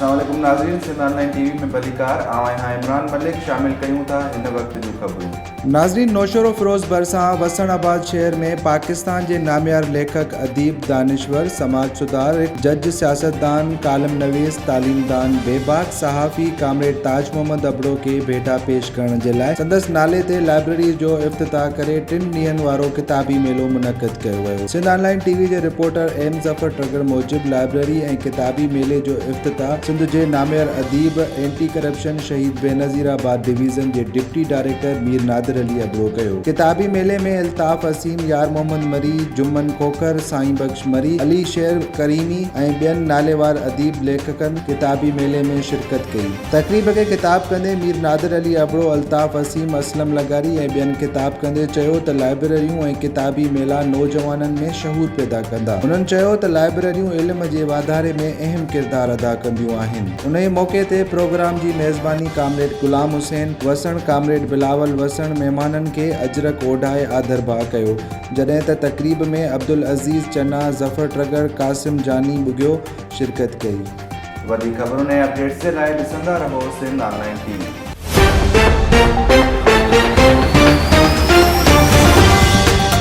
अस्सलाम वालेकुम नाज़रीन, सिंध ऑनलाइन टीवी में भलीकार आवां इमरान मलिक शामिल कयूं था हिन वक्त जूं ख़बरूं। नाज़रीन, नौशरो फिरोज़ भरिसां वसणाबाद शहर में पाकिस्तान के नामियार लेखक, अदीब, दानिश्वर, समाज सुधारक, जज, सियासतदान, कालम नवीस, तालीमदान, बेबाक सहाफ़ी कामरेड ताज मोहम्मद अबड़ो के भेटा पेश करण जे लाइ संदसि नाले ते लाइब्रेरी जो इफ्तिताह करे 3 ॾींहनि वारो किताबी मेलो मुनक़िद कयो वियो। सिंध ऑनलाइन टीवी जे रिपोर्टर एम ज़फ़र ट्रगर मूजिब लाइब्रेरी ऐं किताबी मेले जो इफ्तिताह सिंध जे नामियार अदीब, एंटी करप्शन शहीद बेनज़ीराबाद डिवीज़न के डिप्टी डायरेक्टर मीर नादिर अली अबड़ो कयो। किताबी मेले में अल्ताफ़ असीम, यार मोहम्मद मरी, जुम्मन खोखर, साईं बख्श मरी, अली शेर करीमी ऐं ॿियनि नालेवार अदीब लेखकनि किताबी मेले में शिरकत कई। तक़रीब खे ख़िताब कंदे मीर नादिर अली अबड़ो, अल्ताफ़ असीम, असलम लगारी ऐं ॿियनि ख़िताब कंदे चयो त लाइब्रेरियूं ऐं किताबी मेला नौजवाननि में शहूर पैदा कंदा। उन्हनि चयो त लाइब्रेरियूं इल्म जे वाधारे में अहम किरदार अदा कंदियूं आहिनि। उन मौके ते प्रोग्राम की मेज़बानी कामरेड गुलाम हुसैन वसण, कामरेड बिलावल वसण मेहमाननि के अजरक ओढ़ाए आदरबा कयो, जॾहिं त तक़रीब में अब्दुल अज़ीज़ चन्ना, ज़फ़र ट्रगर, कासिम जानी बुगियो शिरकत कई। वधीक ख़बरुनि ऐं अपडेट्स जे लाइ ॾिसंदा रहो सिंध ऑनलाइन टीवी।